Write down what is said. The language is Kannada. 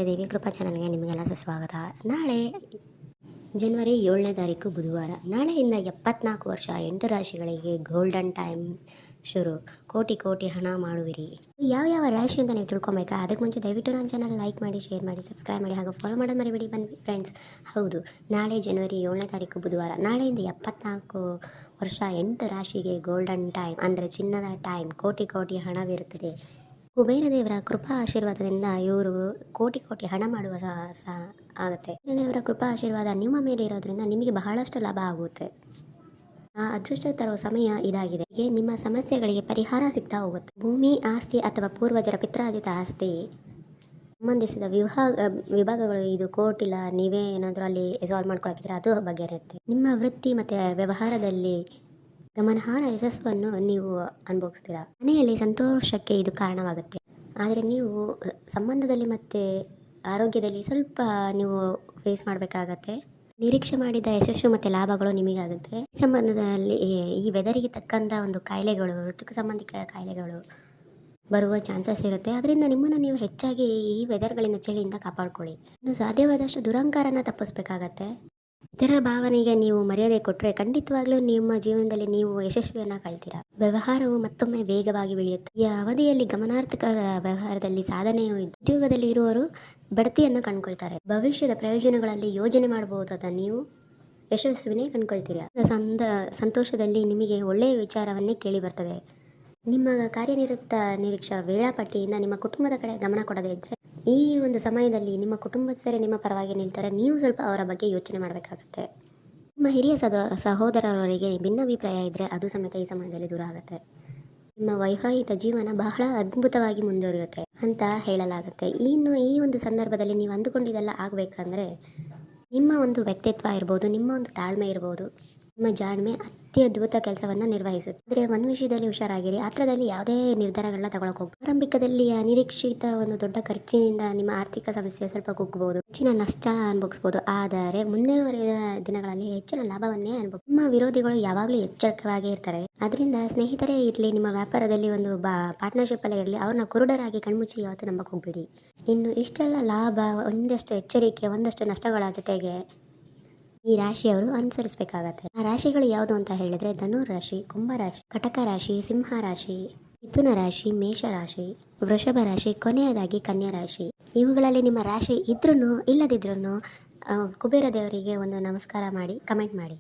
ದೇವಿ ಕೃಪಾ ಚಾನಲ್ಗೆ ನಿಮಗೆಲ್ಲ ಸುಸ್ವಾಗತ. ನಾಳೆ ಜನವರಿ 7ನೇ ತಾರೀಕು ಬುಧವಾರ. ನಾಳೆಯಿಂದ 74 ವರ್ಷ 8 ರಾಶಿಗಳಿಗೆ ಗೋಲ್ಡನ್ ಟೈಮ್ ಶುರು. ಕೋಟಿ ಕೋಟಿ ಹಣ ಮಾಡುವಿರಿ. ಯಾವ ರಾಶಿ ಅಂತ ನೀವು ತಿಳ್ಕೊಬೇಕಾ? ಅದಕ್ಕೆ ಮುಂಚೆ ದಯವಿಟ್ಟು ನನ್ನ ಚಾನಲ್ ಲೈಕ್ ಮಾಡಿ, ಶೇರ್ ಮಾಡಿ, ಸಬ್ಸ್ಕ್ರೈಬ್ ಮಾಡಿ, ಹಾಗೂ ಫಾಲೋ ಮಾಡೋದು ಮರಿಬೇಡಿ. ಬನ್ನಿ ಫ್ರೆಂಡ್ಸ್, ಹೌದು, ನಾಳೆ ಜನವರಿ 7ನೇ ತಾರೀಕು ಬುಧವಾರ. ನಾಳೆಯಿಂದ 74 ವರ್ಷ 8 ರಾಶಿಗೆ ಗೋಲ್ಡನ್ ಟೈಮ್ ಅಂದರೆ ಚಿನ್ನದ ಟೈಮ್. ಕೋಟಿ ಕೋಟಿ ಹಣವಿರುತ್ತದೆ. ಕುಬೇರ ದೇವರ ಕೃಪಾ ಆಶೀರ್ವಾದದಿಂದ ಇವರು ಕೋಟಿ ಕೋಟಿ ಹಣ ಮಾಡುವ ಆಗುತ್ತೆ. ದೇವರ ಕೃಪಾ ಆಶೀರ್ವಾದ ನಿಮ್ಮ ಮೇಲೆ ಇರೋದ್ರಿಂದ ನಿಮಗೆ ಬಹಳಷ್ಟು ಲಾಭ ಆಗುತ್ತೆ. ಆ ಅದೃಷ್ಟ ತರುವ ಸಮಯ ಇದಾಗಿದೆ. ನಿಮ್ಮ ಸಮಸ್ಯೆಗಳಿಗೆ ಪರಿಹಾರ ಸಿಗ್ತಾ ಹೋಗುತ್ತೆ. ಭೂಮಿ, ಆಸ್ತಿ ಅಥವಾ ಪೂರ್ವಜರ ಪಿತ್ರಾರ್ಜಿತ ಆಸ್ತಿ ಸಂಬಂಧಿಸಿದ ವಿಭಾಗಗಳು ಇದು ಕೋರ್ಟ್ ಇಲ್ಲ, ನೀವೇ ಏನಾದರೂ ಅಲ್ಲಿ ಸಾಲ್ವ್ ಮಾಡ್ಕೊಳಕಿದ್ರೆ ಅದು ಬಗೆಹರಿಯುತ್ತೆ. ನಿಮ್ಮ ವೃತ್ತಿ ಮತ್ತು ವ್ಯವಹಾರದಲ್ಲಿ ಗಮನಾರ್ಹ ಯಶಸ್ಸನ್ನು ನೀವು ಅನುಭವಿಸ್ತೀರಾ. ಮನೆಯಲ್ಲಿ ಸಂತೋಷಕ್ಕೆ ಇದು ಕಾರಣವಾಗುತ್ತೆ. ಆದರೆ ನೀವು ಸಂಬಂಧದಲ್ಲಿ ಮತ್ತು ಆರೋಗ್ಯದಲ್ಲಿ ಸ್ವಲ್ಪ ನೀವು ಫೇಸ್ ಮಾಡಬೇಕಾಗತ್ತೆ. ನಿರೀಕ್ಷೆ ಮಾಡಿದ ಯಶಸ್ಸು ಮತ್ತು ಲಾಭಗಳು ನಿಮಗಾಗುತ್ತೆ. ಈ ಸಂಬಂಧದಲ್ಲಿ ಈ ವೆದರಿಗೆ ತಕ್ಕಂಥ ಒಂದು ಕಾಯಿಲೆಗಳು, ಋತುಕ ಸಂಬಂಧಿಕ ಕಾಯಿಲೆಗಳು ಬರುವ ಚಾನ್ಸಸ್ ಇರುತ್ತೆ. ಅದರಿಂದ ನಿಮ್ಮನ್ನು ನೀವು ಹೆಚ್ಚಾಗಿ ಈ ವೆದರ್ಗಳಿಂದ ಚಳಿಯಿಂದ ಕಾಪಾಡ್ಕೊಳ್ಳಿ. ಇನ್ನು ಸಾಧ್ಯವಾದಷ್ಟು ದುರಂಕಾರನ ತಪ್ಪಿಸ್ಬೇಕಾಗತ್ತೆ. ಇತರ ಭಾವನೆಗೆ ನೀವು ಮರ್ಯಾದೆ ಕೊಟ್ಟರೆ ಖಂಡಿತವಾಗ್ಲೂ ನಿಮ್ಮ ಜೀವನದಲ್ಲಿ ನೀವು ಯಶಸ್ವಿಯನ್ನು ಕಾಣ್ತೀರಾ. ವ್ಯವಹಾರವು ಮತ್ತೊಮ್ಮೆ ವೇಗವಾಗಿ ಬೆಳೆಯುತ್ತೆ. ಈ ಅವಧಿಯಲ್ಲಿ ಗಮನಾರ್ಥಕ ವ್ಯವಹಾರದಲ್ಲಿ ಸಾಧನೆಯೂ ಇದ್ದು ಉದ್ಯೋಗದಲ್ಲಿ ಇರುವವರು ಬಡ್ತಿಯನ್ನು ಕಂಡುಕೊಳ್ತಾರೆ. ಭವಿಷ್ಯದ ಪ್ರಯೋಜನಗಳಲ್ಲಿ ಯೋಜನೆ ಮಾಡಬಹುದಾದ ನೀವು ಯಶಸ್ವಿನೇ ಕಂಡುಕೊಳ್ತೀರಾ. ಸಂತೋಷದಲ್ಲಿ ನಿಮಗೆ ಒಳ್ಳೆಯ ವಿಚಾರವನ್ನೇ ಕೇಳಿ ಬರ್ತದೆ. ನಿಮ್ಮ ನಿರೀಕ್ಷಾ ವೇಳಾಪಟ್ಟಿಯಿಂದ ನಿಮ್ಮ ಕುಟುಂಬದ ಕಡೆ ಗಮನ ಕೊಡದೇ ಇದ್ದರೆ ಈ ಒಂದು ಸಮಯದಲ್ಲಿ ನಿಮ್ಮ ಕುಟುಂಬಸ್ಥರೇ ನಿಮ್ಮ ಪರವಾಗಿ ನಿಲ್ತಾರೆ. ನೀವು ಸ್ವಲ್ಪ ಅವರ ಬಗ್ಗೆ ಯೋಚನೆ ಮಾಡಬೇಕಾಗತ್ತೆ. ನಿಮ್ಮ ಹಿರಿಯ ಸಹೋದರರವರಿಗೆ ಭಿನ್ನಾಭಿಪ್ರಾಯ ಇದ್ದರೆ ಅದು ಸಮೇತ ಈ ಸಮಯದಲ್ಲಿ ದೂರ ಆಗುತ್ತೆ. ನಿಮ್ಮ ವೈವಾಹಿಕ ಜೀವನ ಬಹಳ ಅದ್ಭುತವಾಗಿ ಮುಂದುವರಿಯುತ್ತೆ ಅಂತ ಹೇಳಲಾಗುತ್ತೆ. ಇನ್ನು ಈ ಒಂದು ಸಂದರ್ಭದಲ್ಲಿ ನೀವು ಅಂದುಕೊಂಡಿದ್ದೆಲ್ಲ ಆಗಬೇಕಂದ್ರೆ ನಿಮ್ಮ ಒಂದು ವ್ಯಕ್ತಿತ್ವ ಇರ್ಬೋದು, ನಿಮ್ಮ ಒಂದು ತಾಳ್ಮೆ ಇರ್ಬೋದು, ನಿಮ್ಮ ಜಾಣ್ಮೆ ಅತ್ಯದ್ಭುತ ಕೆಲಸವನ್ನು ನಿರ್ವಹಿಸುತ್ತೆ. ಆದರೆ ಒಂದು ವಿಷಯದಲ್ಲಿ ಹುಷಾರಾಗಿರಿ. ಆತ್ರದಲ್ಲಿ ಯಾವುದೇ ನಿರ್ಧಾರಗಳನ್ನ ತಗೊಳಕ್ ಹೋಗಿ ಆರಂಭಿಕದಲ್ಲಿ ಅನಿರೀಕ್ಷಿತ ಒಂದು ದೊಡ್ಡ ಖರ್ಚಿನಿಂದ ನಿಮ್ಮ ಆರ್ಥಿಕ ಸಮಸ್ಯೆ ಸ್ವಲ್ಪ ಕುಗ್ಗಬಹುದು, ಹೆಚ್ಚಿನ ನಷ್ಟ ಅನುಭವಿಸಬಹುದು. ಆದರೆ ಮುಂದಿನ ದಿನಗಳಲ್ಲಿ ಹೆಚ್ಚಿನ ಲಾಭವನ್ನೇ ಅನುಭವ. ನಿಮ್ಮ ವಿರೋಧಿಗಳು ಯಾವಾಗಲೂ ಎಚ್ಚರಿಕೆಯಾಗಿ ಇರ್ತಾರೆ. ಅದರಿಂದ ಸ್ನೇಹಿತರೇ ಇರಲಿ, ನಿಮ್ಮ ವ್ಯಾಪಾರದಲ್ಲಿ ಒಂದು ಪಾರ್ಟ್ನರ್ಶಿಪ್ ಅಲ್ಲೇ ಇರಲಿ, ಅವ್ರನ್ನ ಕುರುಡರಾಗಿ ಕಣ್ಮುಚ್ಚಿ ಯಾವತ್ತೂ ನಂಬಕ್ಕೆ ಹೋಗ್ಬೇಡಿ. ಇನ್ನು ಇಷ್ಟೆಲ್ಲ ಲಾಭ, ಒಂದಷ್ಟು ಎಚ್ಚರಿಕೆ, ಒಂದಷ್ಟು ನಷ್ಟಗಳ ಜೊತೆಗೆ ಈ ರಾಶಿಯವರು ಅನುಸರಿಸಬೇಕಾಗತ್ತೆ. ಆ ರಾಶಿಗಳು ಯಾವುದು ಅಂತ ಹೇಳಿದ್ರೆ ಧನು ರಾಶಿ, ಕುಂಭ ರಾಶಿ, ಕಟಕ ರಾಶಿ, ಸಿಂಹ ರಾಶಿ, ಮಿಥುನ ರಾಶಿ, ಮೇಷ ರಾಶಿ, ವೃಷಭ ರಾಶಿ, ಕೊನೆಯದಾಗಿ ಕನ್ಯಾ ರಾಶಿ. ಇವುಗಳಲ್ಲಿ ನಿಮ್ಮ ರಾಶಿ ಇದ್ರೂ ಇಲ್ಲದಿದ್ರೂ ಕುಬೇರ ದೇವರಿಗೆ ಒಂದು ನಮಸ್ಕಾರ ಮಾಡಿ ಕಮೆಂಟ್ ಮಾಡಿ.